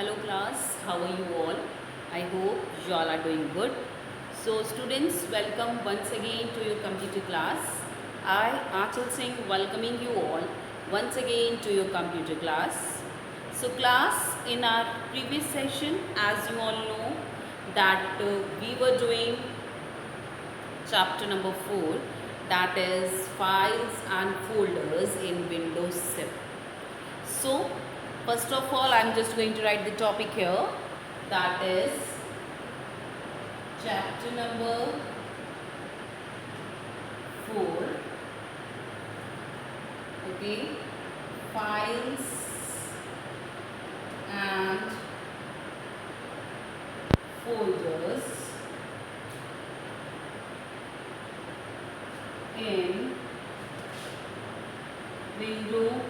Hello class, how are you all? I hope you all are doing good. So students, welcome once again to your computer class. I, Achal Singh, welcoming you all once again to your computer class. So class, in our previous session, as you all know, that we were doing chapter number 4, that is files and folders in Windows 7. So first of all, I'm just going to write the topic here, that is chapter number 4, okay, files and folders in Windows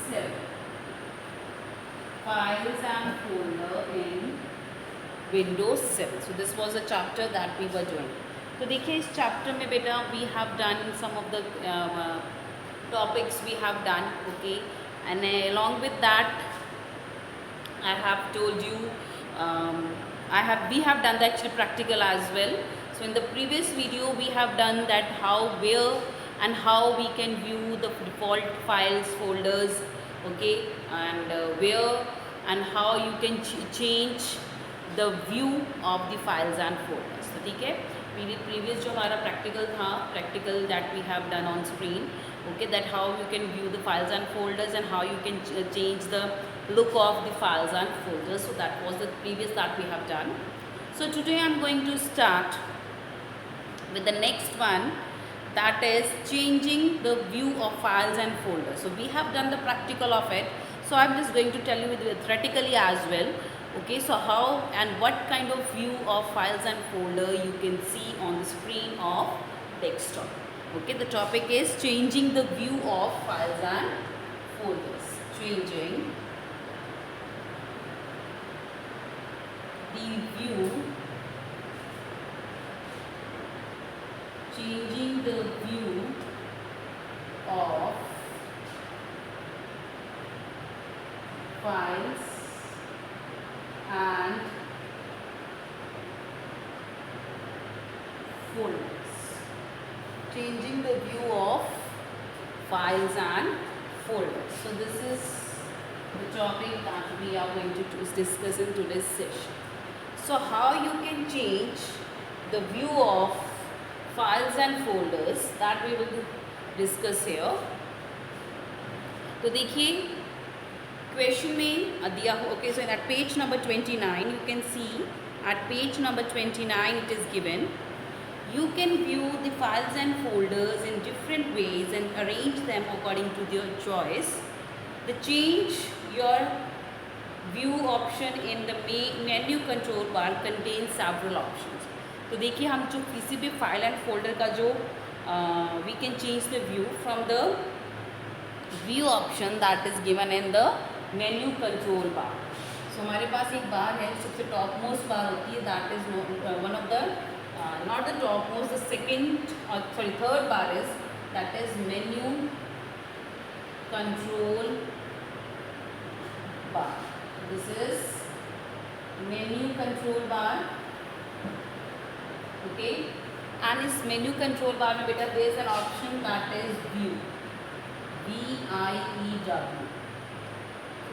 7. Files and folder in Windows 7. So this was a chapter that we were doing. तो देखिए इस chapter में बेटा we have done some of the topics we have done, okay, and along with that I have told you we have done the actually practical as well. So in the previous video we have done that how, where and how we can view the default files, folders, okay, and where and how you can change the view of the files and folders. तो ठीक है, previous जो हमारा practical था, practical that we have done on screen, okay, that how you can view the files and folders and how you can change the look of the files and folders. So that was the previous that we have done. So today I am going to start with the next one, that is changing the view of files and folders. So we have done the practical of it, so I am just going to tell you theoretically as well, okay. So how and what kind of view of files and folder you can see on the screen of desktop, okay. The topic is changing the view of files and folders, changing the view, changing the view of files and folders, changing the view of files and folders. So this is the topic that we are going to discuss in today's session. So how you can change the view of files and folders, that we will discuss here. तो देखिए question में दिया हो, okay, so at page number 29 you can see, at page number 29 it is given, you can view the files and folders in different ways and arrange them according to your choice. The change your view option in the menu control bar contains several options. तो देखिए हम जो किसी भी file and folder का जो we can change the view from the view option that is given in the menu control bar. So हमारे पास एक बार है, सबसे टॉप मोस्ट बार होती है, that is one of the not the top most, the second third bar is, that is menu control bar. This is menu control bar, okay, and इस menu control bar में बेटा there is an option that is view, VIEW.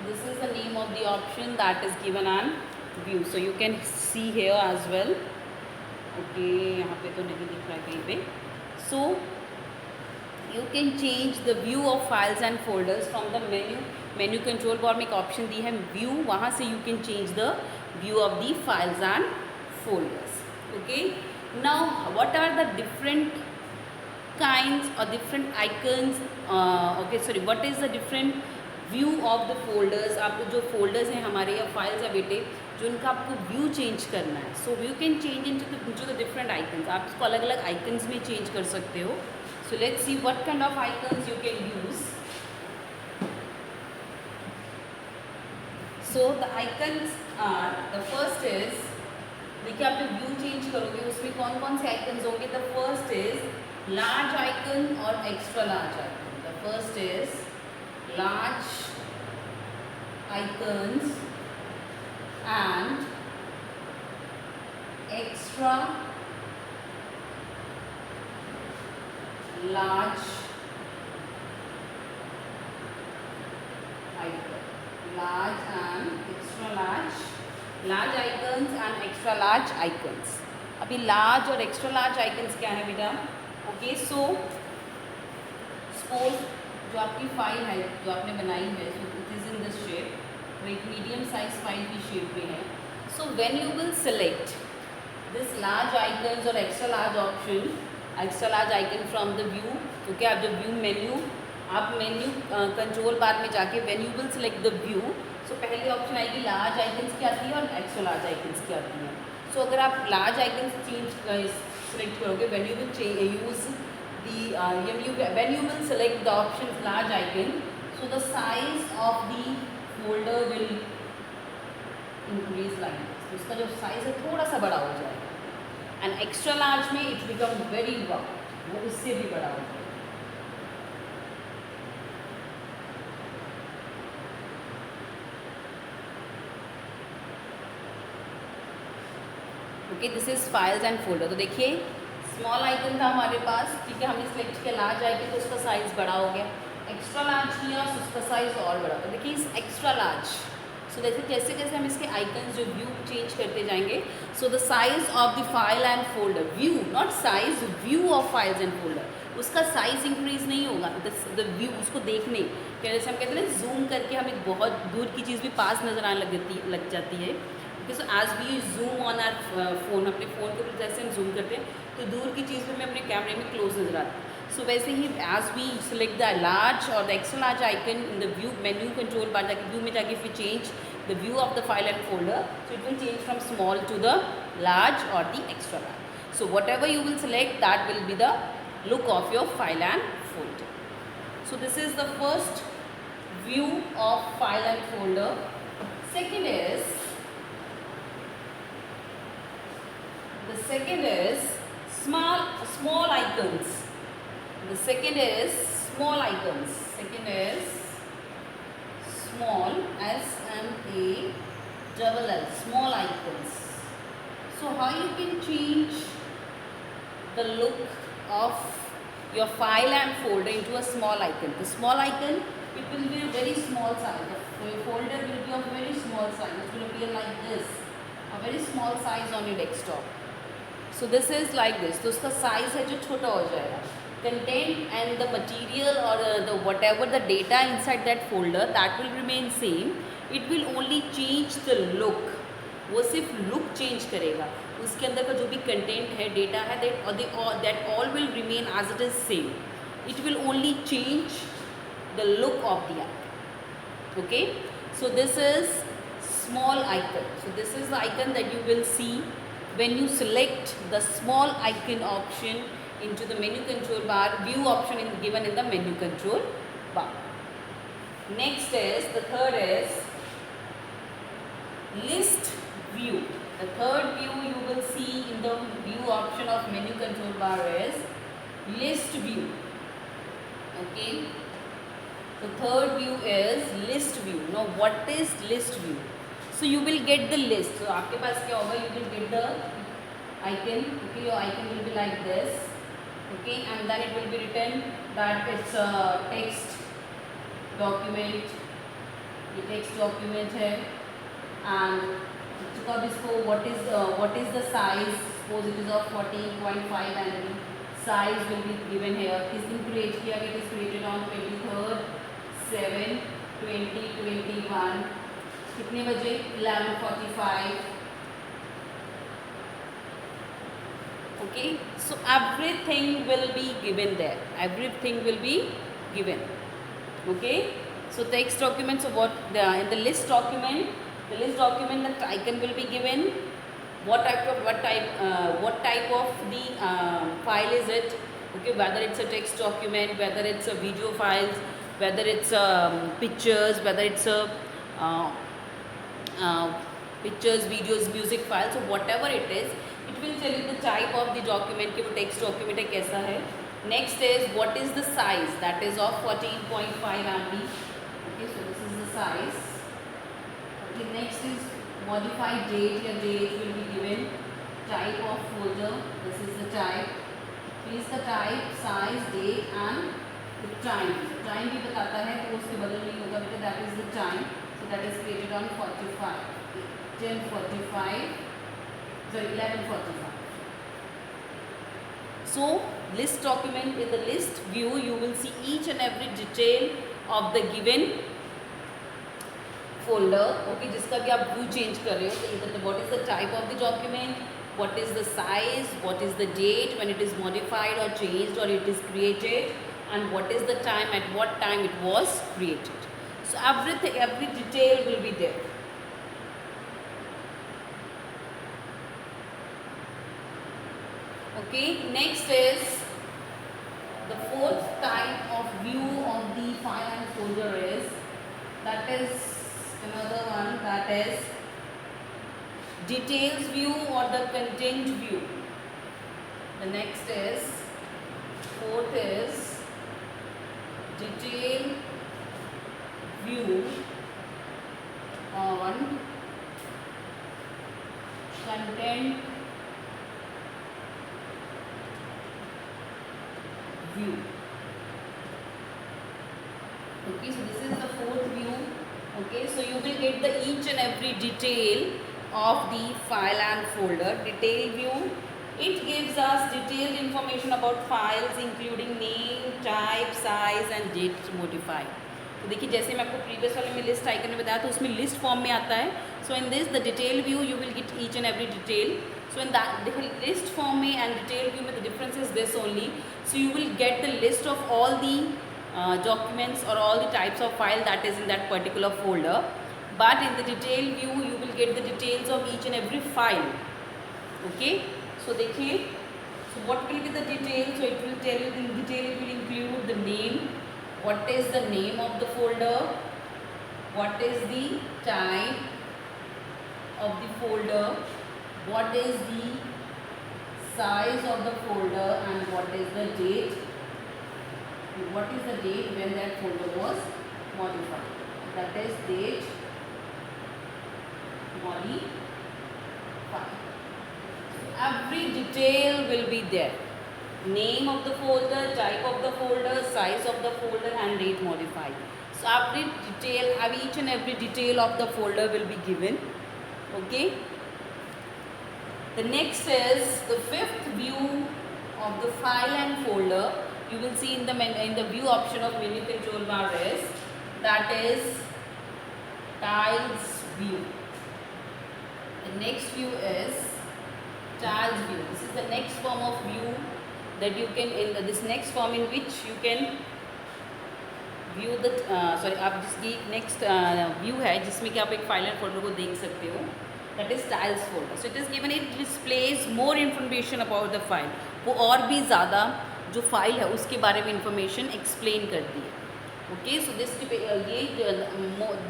This is the name of the option that is given on view. So you can see here as well, okay, यहाँ पे तो नहीं दिख रहा है कहीं पे. So you can change the view of files and folders from the menu control bar में एक option दी है view, वहाँ से you can change the view of the files and folders, okay. Now what are the different kinds or different icons, okay, sorry, what is the different view of the folders. आपको जो folders हैं हमारे या files है बेटे, जो इनका आपको view change करना है, so you can change into the different icons. आप इसको अलग अलग icons में change कर सकते हो. So let's see what kind of icons you can use. So the icons are, the first is, देखिए आप जब व्यू चेंज करोगे उसमें कौन कौन से आइकन्स होंगे. The first is large icon और extra large icon. The first is large icons and extra large icon, large and extra large icons and extra large icons. अभी large और extra large icons क्या है बेटा? Okay, so suppose जो आपकी file है जो आपने बनाई है, so it is in this shape, वो एक मीडियम साइज फाइल की शेप में है. So when you will select this large icons और extra large option, extra large icon from the view, okay, आप जब व्यू मेन्यू, आप मेन्यू कंट्रोल बार में जाके when you will select the view, so पहली option आएगी large icons की आती है और एक्स्ट्रा लार्ज आइकन्स की आती है. सो अगर आप लार्ज आइकन्स चेंज सेलेक्ट करोगे, when you will use when you will select the options large icon, so the size of the folder will increase like this. तो इसका जो साइज है थोड़ा सा बड़ा हो जाएगा. एंड एक्स्ट्रा लार्ज में इट बिकम वेरी वार्ड, वो उससे भी बड़ा हो जाएगा. Okay, this is files and folder. तो देखिए स्मॉल आइकन था हमारे पास, ठीक है, हमने सेलेक्ट किया लार्ज आइकन तो उसका साइज़ बड़ा हो गया. एक्स्ट्रा लार्ज किया तो उसका साइज़ और बड़ा. तो देखिए इस एक्स्ट्रा लार्ज, सो जैसे जैसे जैसे हम इसके आइकन्स जो व्यू चेंज करते जाएंगे, so the size of the file and folder, view not size, view of files and folder, उसका साइज इंक्रीज नहीं होगा. द व्यू, उसको देखने क्या, जैसे हम कहते हैं ना जूम करके हमें बहुत दूर की चीज़ भी पास नज़र आने लग जाती है. So as we zoom on our phone, अपने फ़ोन के ऊपर जैसे हम जूम करते हैं तो दूर की चीज़ भी हमें अपने कैमरे में क्लोज नजर आती है. सो वैसे ही as we select the large और the extra large icon in the view menu control bar, जाके व्यू में जाके if you change the view of the file and folder, so it will change from small to the large और the extra large. So whatever you will select that will be the look of your file and folder. So this is the first view of file and folder. Second is small icons. The second is small icons. Second is small, S-M-A-L-L, small icons. So how you can change the look of your file and folder into a small icon? The small icon, it will be a very small size. The folder will be of very small size. It will appear like this, a very small size on your desktop. So this is like this. तो उसका size है जो छोटा हो जाएगा. Content and the material or the whatever the data inside that folder, that will remain same. It will only change the look. वो सिर्फ look change करेगा. उसके अंदर का जो भी content है, data है, that all will remain as it is same. It will only change the look of the icon. Okay. So this is small icon. So this is the icon that you will see when you select the small icon option into the menu control bar, view option given in the menu control bar. Next is, the third is list view. The third view you will see in the view option of menu control bar is list view. Okay. The third view is list view. Now what is list view? So you will get the list. So आपके पास क्या होगा? You will get the icon. Okay, your icon will be like this. Okay, and then it will be written that it's a text document. ये text document है. And कब इसको what is the size? Suppose it is of 14.5 MB. Size will be given here. किस दिन create किया गया? It is created on 23rd 7 2021. कितने बजे? 11:45. Okay, so everything will be given there. Everything will be given. Okay, so text document. So what in the list document? The list document, the icon will be given. What type of the file is it? Okay, whether it's a text document, whether it's a video files, whether it's pictures, whether it's a pictures, videos, music files. So whatever it is, it will tell you the type of the document कि वो text document है कैसा है. Next is what is the size, that is of 14.5 MB. Okay, so this is the size. Okay, next is modified date. Your date will be given. Type of folder. This is the type. Please the type, size, date and the time. Time भी बताता है तो उसके बदल नहीं होगा बेटा. That is the time. So that is created on 45, 10:45. Sorry, 11:45. So list document, in the list view you will see each and every detail of the given folder. Okay, जिसका भी आप व्यू चेंज कर रहे हो, तो either what is the type of the document, what is the size, what is the date when it is modified or changed or it is created, and what is the time, at what time it was created. So everything, every detail will be there. Okay, next is the fourth type of view of the file and folder is, that is another one, that is details view or the content view. The next is, fourth is detail view on content view. Okay, so this is the fourth view. Okay, so you will get the each and every detail of the file and folder. Detail view, it gives us detailed information about files including name, type, size and date modified. तो देखिए जैसे मैं आपको previous वाले में list icon में बताया तो उसमें लिस्ट फॉर्म में आता है. So in this the detail view you will get each and every detail. So in that list form में and detail view में the difference is this only. So you will get the list of all the documents or all the types of file that is in that particular folder. But in the detail view you will get the details of each and every file. Okay. So देखिए. So what will be the detail? So it will tell you in detail. It will include the name. What is the name of the folder? What is the type of the folder? What is the size of the folder and what is the date? What is the date when that folder was modified? That is date modified. Every detail will be there. Name of the folder, type of the folder, size of the folder and date modified. So every detail, each and every detail of the folder will be given. Okay. The next is the fifth view of the file and folder. You will see in the view option of menu control bar is, that is tiles view. The next view is tiles view. This is the next form of view that you can, this next form in which you can view the आप जिसकी next view है जिसमें कि आप एक file and folder को देख सकते हो. That is tiles folder. So it is given, it displays more information about the file. वो और भी ज़्यादा जो फाइल है उसके बारे में इंफॉर्मेशन एक्सप्लेन करती है. ओके, सो दिस ये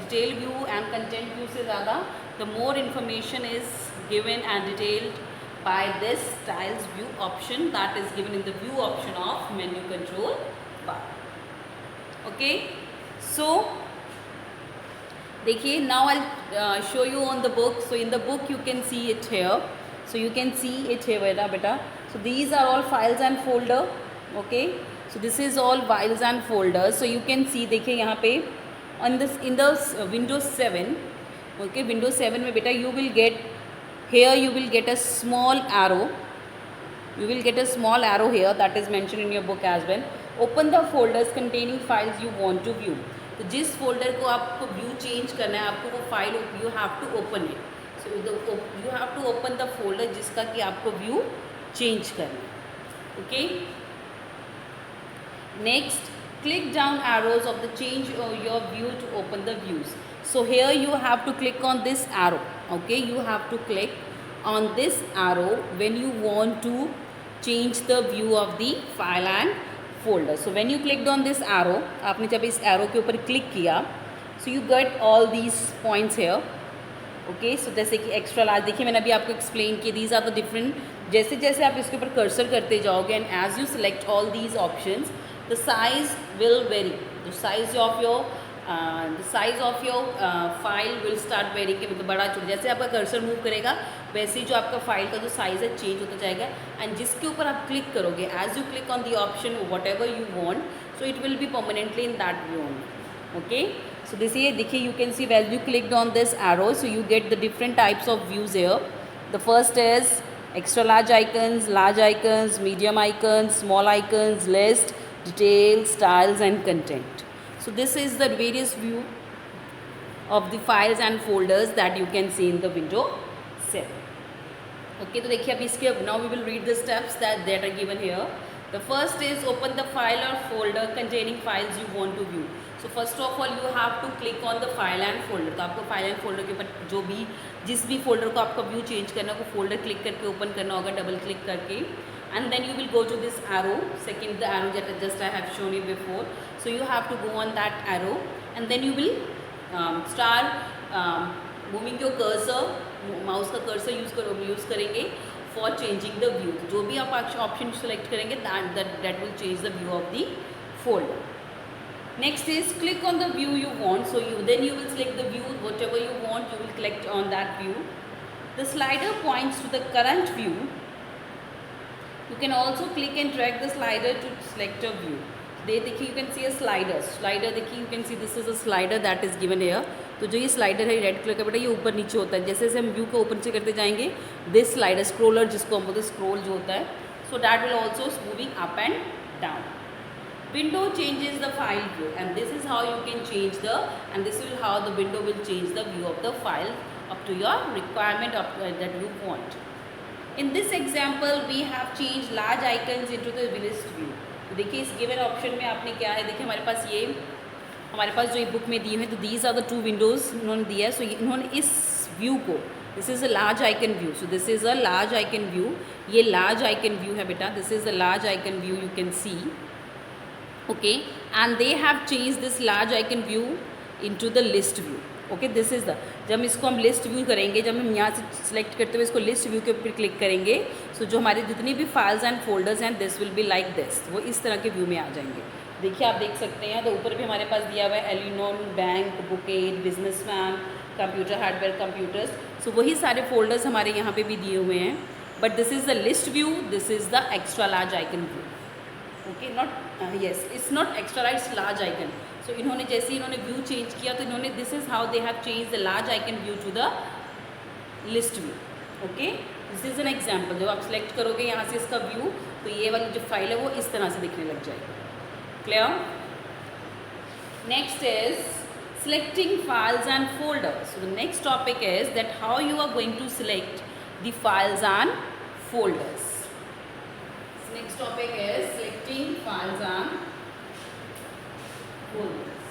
detail view and content view से ज़्यादा the more information is given and detailed by this tiles view option that is given in the view option of menu control bar. Okay, so देखिए, now I'll show you on the book. So in the book you can see it here. So you can see it here beta. So these are all files and folder. Okay, so this is all files and folders. So you can see, देखिए यहाँ पे on this in the Windows 7. Okay, Windows 7 में बेटा you will get here, you will get a small arrow. You will get a small arrow here that is mentioned in your book as well. Open the folders containing files you want to view. तो जिस folder को आपको view change करना है, आपको वो file you have to open it. So you have to open the folder जिसका कि आपको व्यू चेंज करना है. Okay, next, click down arrows of the change your view to open the views. So here you have to click on this arrow. Okay, you have to click on this arrow when you want to change the view of the file and folder. So when you clicked on this arrow, आपने जब इस arrow के ऊपर click किया, so you get all these points here. Okay, so जैसे कि extra large, देखिए मैंने अभी आपको explain किया, these are the different, जैसे जैसे आप इसके ऊपर cursor करते जाओगे and as you select all these options, the size will vary. The size of your the size of your file will start varying, मतलब बड़ा छोटा, जैसे आपका कर्सर मूव करेगा वैसे ही जो आपका फाइल का जो साइज़ है चेंज होता जाएगा। एंड जिसके ऊपर आप क्लिक करोगे, as you click on the option whatever you want, so it will be permanently in that view only. Okay, so this ये देखिए, you can see well you clicked on this arrow, so you get the different types of views here. The first is extra large icons, medium icons, small icons, list, details, styles and content. So this is the various view of the files and folders that you can see in the window 7. Okay, तो देखिए अब इसके, now we will read the steps that are given here. The first is open the file or folder containing files you want to view. So first of all you have to click on the file and folder. तो आपको file and folder के ऊपर जो भी जिस भी folder को आपका व्यू चेंज करना है वो फोल्डर क्लिक करके ओपन करना होगा, डबल क्लिक करके, and then you will go to this arrow, second the arrow that just I have shown you before. So you have to go on that arrow and then you will start moving your cursor, mouse का cursor use करेंगे for changing the view. जो भी आप option select करेंगे that will change the view of the folder. Next is click on the view you want, so you will select the view whatever you want, you will click on that view. The slider points to the current view. You can also click and drag the slider to select a view. देखिए you can see a slider देखिए you can see this is a slider that is given here. तो जो ये slider है red colour का बेटा, ये ऊपर नीचे होता है, जैसे जैसे हम व्यू को ऊपर नीचे करते जाएंगे दिस स्लाइडर स्क्रोलर जिसको हम बोलते हैं, स्क्रोल जो होता है, so that will also moving up and down. Window changes the file view and this is how you can change and this is how the window will change the view of the file up to your requirement that you want. In this example we have changed large icons into the list view. तो देखिए इस given option में आपने क्या है, देखिए हमारे पास जो ये बुक में दिए हैं, तो दीज आर द 2 विंडोज़ इन्होंने दिया है. सो इन्होंने इस व्यू को, this is a large icon view, so this is a large icon view, ये लार्ज आइकन व्यू है बेटा, this is a large icon view you can C. Okay, and they have change this large icon view into the list view. Okay, this is the, जब इसको हम list view करेंगे, जब हम यहाँ से सिलेक्ट करते हुए इसको लिस्ट व्यू के ऊपर क्लिक करेंगे, सो जो हमारे जितनी भी फाइल्स एंड फोल्डर्स हैं this will be like this, वो इस तरह के व्यू में आ जाएंगे. देखिए आप देख सकते हैं, तो ऊपर भी हमारे पास दिया हुआ है एलिनोन, bank, bucket, businessman, computer, hardware, computers. So वही सारे फोल्डर्स हमारे यहाँ पे भी दिए हुए हैं. But this is the list view, this is the extra large icon view. Okay, not yes, it's not extra large, it's large icon. So इन्होंने जैसे इन्होंने व्यू चेंज किया, तो इन्होंने this is how they have change the large icon view to the list view. Okay, this is an example. जब आप select करोगे यहाँ से इसका व्यू, तो ये वाली जो फाइल है वो इस तरह से दिखने लग जाएगी. Clear? Next is selecting files and folders. So the next topic is that how you are going to select the files and folders. So next topic is selecting files and folders.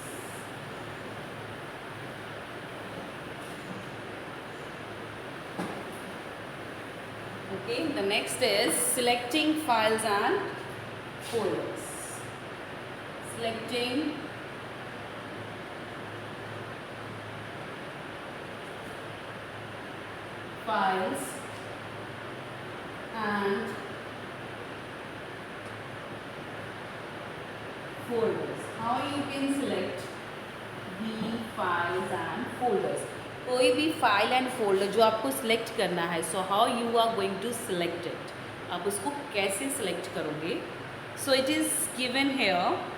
Okay, the next is selecting files and folders. Selecting files and folders. How you can select the files and folders? कोई भी file and folder जो आपको select करना है, so how you are going to select it, आप उसको कैसे select करोगे. So it is given here.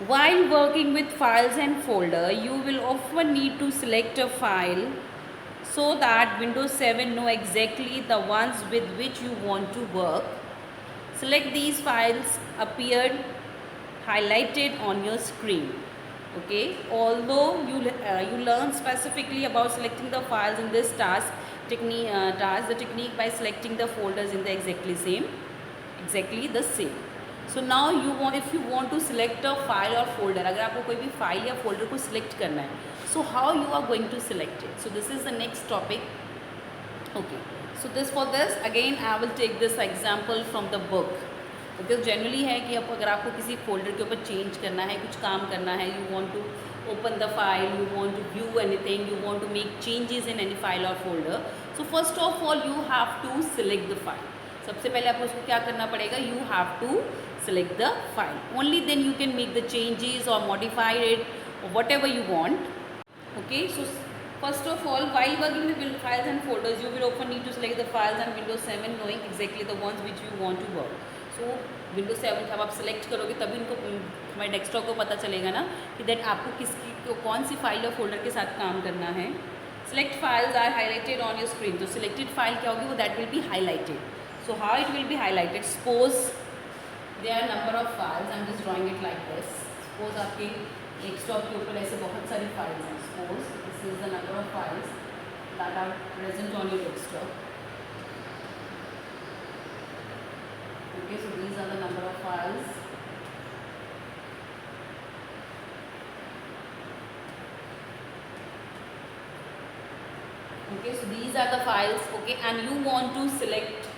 While working with files and folder, you will often need to select a file so that Windows 7 know exactly the ones with which you want to work. Select these files appeared highlighted on your screen. Okay, although you learn specifically about selecting the files in this task, the technique by selecting the folders in the exactly the same. So now if you want to select a file और folder, अगर आपको कोई भी file या folder को select करना है, so how you are going to select it. So this is the next topic. Okay, so this for this again I will take this example from the book. Because generally है कि अगर आपको किसी folder के ऊपर change करना है, कुछ काम करना है, you want to open the file, you want to view anything, you want to make changes in any file और folder, so first of all you have to select the file. सबसे पहले आपको उसको क्या करना पड़ेगा, you have to select the file. Only then you can make the changes or modify it or whatever you want. Okay, so first of all, while working with files and folders, you will often need to select the files on Windows 7, knowing exactly the ones which you want to work. So Windows 7 जब आप select करोगे तभी उनको हमारे desktop को पता चलेगा ना कि दैट आपको किसकी कौन सी फाइल या फोल्डर के साथ काम करना है. Select files are highlighted on your screen. तो selected file क्या होगी वो that will be highlighted. So how it will be highlighted? Suppose there are number of files. I'm just drawing it like this. Suppose आपके desktop के ऊपर ऐसे बहुत सारी फाइल्स हैं. Suppose this is the number of files that are present on your desktop. Okay, so these are the number of files. Okay, so these are the files. Okay, and you want to select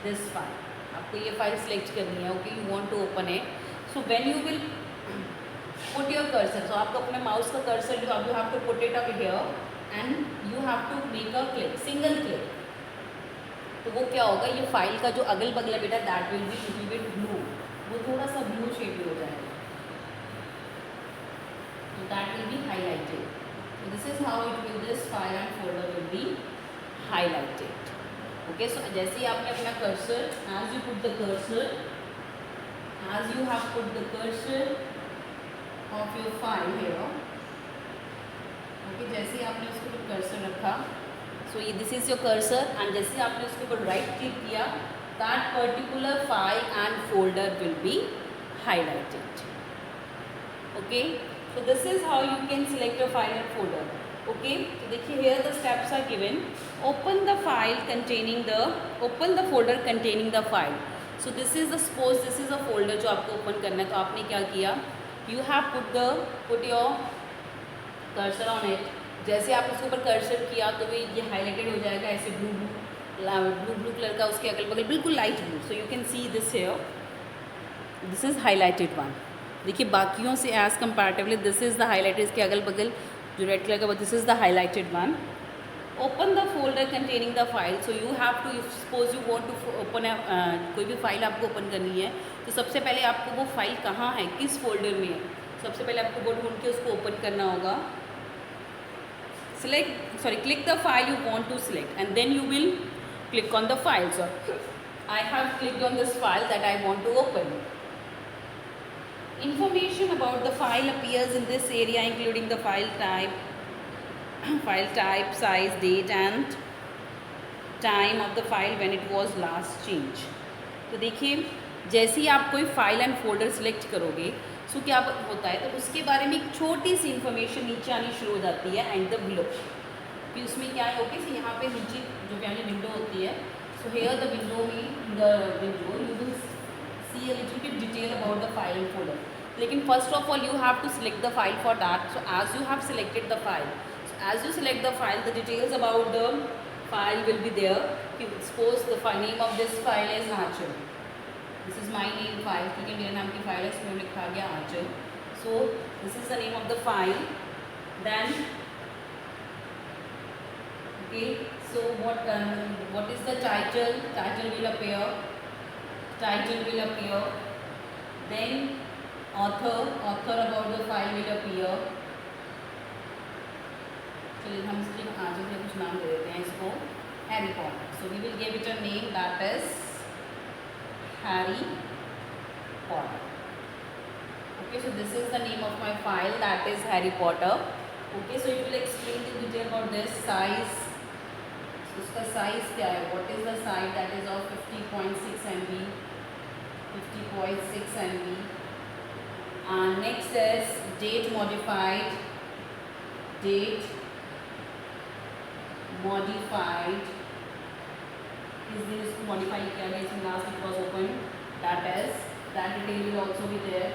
this file. आपको ये file select करनी है. Okay, you want to open it. So when you will put your cursor, so आपको अपने mouse का cursor you have to put it up here and you have to make a click, single click. तो वो क्या होगा, ये file का जो अगल बगल है बेटा that will be little bit blue. वो थोड़ा सा blue shade हो जाएगा. So that will be highlighted. So this is how it will, this file and folder will be highlighted. Okay, so जैसे ही आपने अपना cursor, as you put the cursor, as you have put the cursor of your file here, okay, जैसे ही आपने उसके ऊपर cursor रखा, so ये this is your cursor, and जैसे ही आपने उसके ऊपर right click किया, that particular file and folder will be highlighted. Okay. So this is how you can select your file and folder. Okay, so देखिए here the steps are given. Open the folder containing the file. So this is the, suppose this is a folder जो आपको open करना है. तो आपने क्या किया, you have put your cursor on it. जैसे आप उसके ऊपर cursor किया तो ये highlighted हो जाएगा ऐसे blue कलर का, उसके अगल बगल बिल्कुल light blue. So you can see this here. This is highlighted one. देखिए बाकियों से as comparatively this is the highlighted, इसके अगल बगल जो रेड कलर का this is the highlighted one. Open the folder containing the file. So you have to, suppose you want to open कोई भी फाइल आपको ओपन करनी है तो सबसे पहले आपको वो फाइल कहाँ है, किस फोल्डर में है, सबसे पहले आपको वो ढूंढ के उसको ओपन करना होगा. Click the file you want to select and then you will click on the file. So I have clicked on this file that I want to open. Information about the file appears in this area, including the file type, size, date and time of the file when it was last changed. तो देखिए जैसे ही आप कोई file and folder select करोगे सो क्या होता है, तो उसके बारे में एक छोटी सी इन्फॉर्मेशन नीचे आनी शुरू हो जाती है एंड द बिलो. कि उसमें क्या है, ओके, यहाँ पे नीचे जो पहले विंडो होती है, so here the window you will see a little bit detail about the file and folder. लेकिन first of all you have to select the file for that. So as you have selected the file, so as you select the file, the details about the file will be there. Suppose the name of this file is Archer. This is my name file. ठीक है, मेरे नाम की file है, इसमें लिखा गया Archer. So this is the name of the file. Then okay, so what is the title? Title will appear. Then author about the file will appear. चलिए हम इसके आगे से कुछ नाम दे देते हैं इसको, Harry Potter. So we will give it a name that is Harry Potter. Okay, so this is the name of my file, that is Harry Potter. Okay, so it will explain the detail about this size. उसका size क्या है, what is the size, that is of 50.6 MB, 50.6 MB. And next is date modified, किस दिन इसको modify किया गया, इसमें last it was open, that detail will also be there.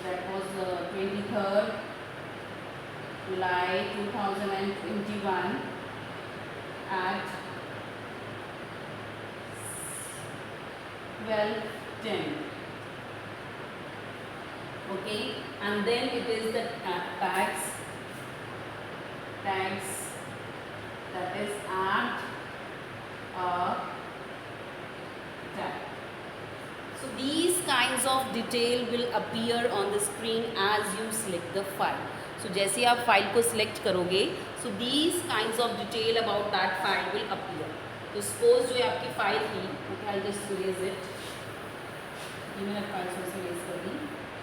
That was 23rd July 2021 at 12:10. Okay, and then it is the tags, that is add a tag. So these kinds of detail will appear on the screen as you select the file. So जैसे आप file को select करोगे, so these kinds of detail about that file will appear. तो suppose जो आपकी file थी, okay, I'll just erase it. ये मैंने फाइल से erase कर दी,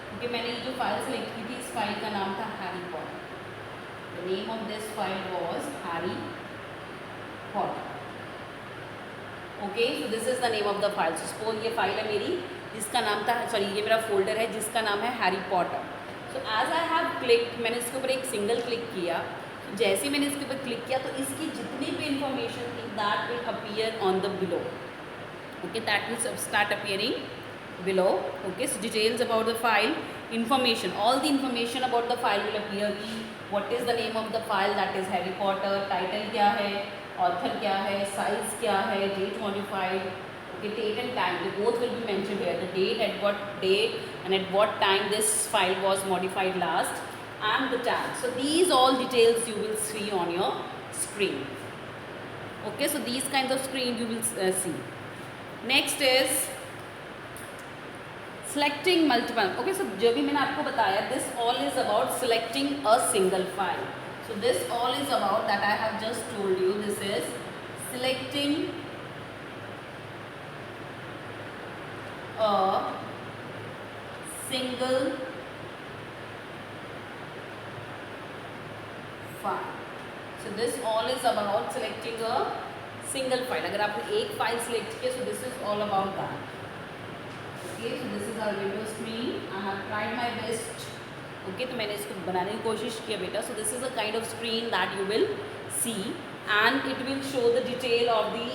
क्योंकि मैंने ये जो फाइल सेलेक्ट की थी, इस फाइल का नाम था Harry Potter. The name of this file was Harry Potter. Okay, so this is the name of the file. So suppose ये फाइल है मेरी, जिसका नाम था, सॉरी ये मेरा फोल्डर है जिसका नाम है Harry Potter. So as I have click, मैंने इसके ऊपर एक सिंगल क्लिक किया. तो जैसे मैंने इसके ऊपर क्लिक किया तो इसकी जितनी भी इंफॉर्मेशन थी that will appear on the below. Okay, that will start appearing below. Okay, so details about the file, information, all the information about the file will appear. कि what is the name of the file, that is Harry Potter, title क्या है, author क्या है, size क्या है, date modified, okay, date and time, they both will be mentioned here, the date, at what date and at what time this file was modified last, and the time. So these all details you will see on your screen. Okay, so these kinds of screen you will see. Next is selecting multiple. Okay, so जो भी मैंने आपको बताया, this all is about selecting a single file. So this all is about that I have just told you. This is selecting a single file. So this all is about selecting a single file. अगर आपने एक file select किया, so this is all about that. Okay, so this is our window screen. I have tried my best. Okay, तो मैंने इसको बनाने की कोशिश किया बेटा. So this is a kind of screen that you will see, and it will show the detail of the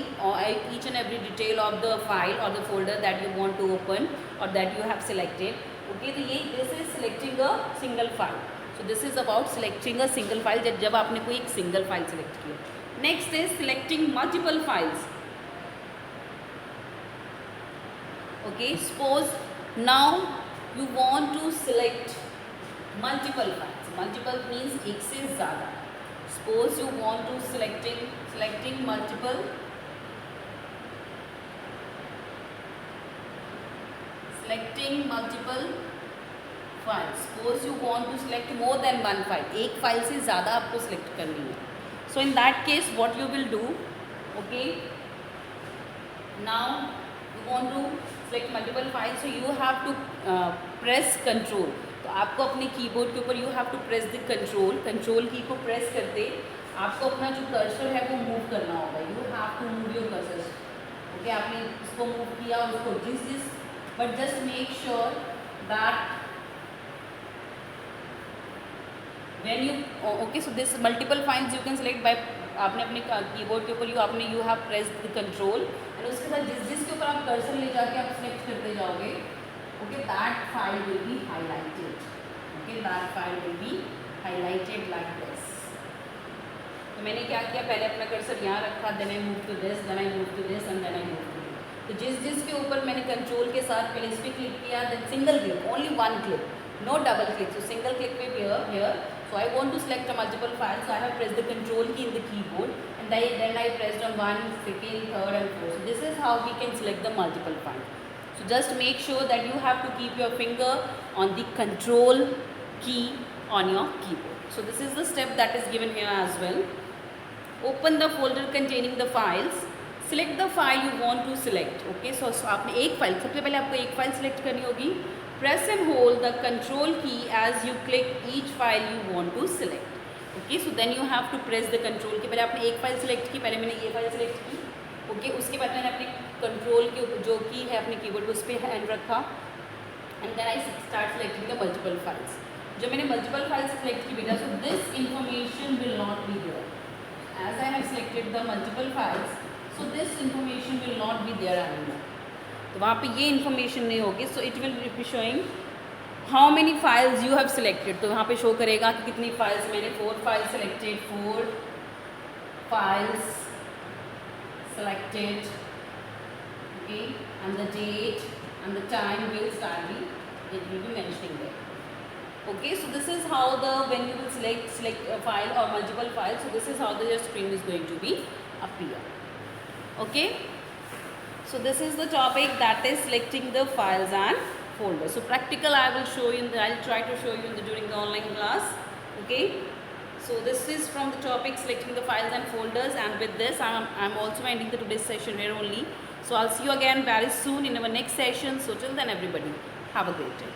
each and every detail of the file or the folder that you want to open or that you have selected. Okay, तो ये this is selecting a single file. So this is about selecting a single file जब आपने कोई एक single file select किया. Next is selecting multiple files. Okay, suppose now you want to select multiple files. Multiple means एक से ज़्यादा. Suppose you want to selecting multiple files. Suppose you want to select more than one file. एक file से ज़्यादा आपको select करनी है. So in that case, what you will do? Okay, now you want to select multiple files, so you have to press control. तो आपको अपने keyboard के ऊपर you have to press the control की को प्रेस करते आपको अपना जो कर्सर है वो मूव करना होगा. You have to move your cursor. Okay, आपने इसको मूव किया, उसको जिस but just make sure that when you okay, so this multiple files you can select by आपने अपने कीबोर्ड के ऊपर you have pressed the control, and उसके साथ जिसके ऊपर आप कर्सर ले जाके आप सेलेक्ट करते जाओगे, okay, that file will be highlighted. Okay, that file will be highlighted like this. तो मैंने क्या किया, पहले अपना कर्सर यहाँ रखा, then I move to this, then I move to this, and then I move to this. तो जिसके ऊपर मैंने कंट्रोल के साथ पहले इस पर क्लिक किया, then single click, only one click, no double click. So single click पे here. So I want to select a multiple file, so I have pressed the control key in the keyboard, and then I pressed on 1, 2nd, 3rd, and 4th. So this is how we can select the multiple file. So just make sure that you have to keep your finger on the control key on your keyboard. So this is the step that is given here as well. Open the folder containing the files. Select the file you want to select. Okay, so आपने एक file, सबसे पहले आपको एक file select करनी होगी. Press and hold the control key as you click each file you want to select. Okay, so then you have to press the control key. पहले आपने एक फाइल सेलेक्ट की, पहले मैंने ये फाइल सेलेक्ट की. Okay, उसके बाद मैंने अपने कंट्रोल के जो की है अपने कीबोर्ड पे उस पर हैंड रखा, and then I start selecting the multiple files. जो मैंने multiple files सेलेक्ट की बेटा, so this information will not be there. As I have selected the multiple files, so this information will not be there anymore. तो वहाँ पे ये information नहीं होगी. सो it will be showing how many files you have selected. तो वहाँ पे show करेगा कि कितनी फाइल्स मैंने 4 files selected, 4 files selected. Okay, and the date and the time will start be, it will be mentioning there. Okay, so this is how when you will select a file or multiple files, so this is how the your screen is going to be appear. Okay, So this is the topic, that is selecting the files and folders. So practical I will show you, I'll try to show you during the online class. Okay. So this is from the topic selecting the files and folders, and with this I'm also ending the today's session here only. So I'll see you again very soon in our next session. So till then everybody, have a great day.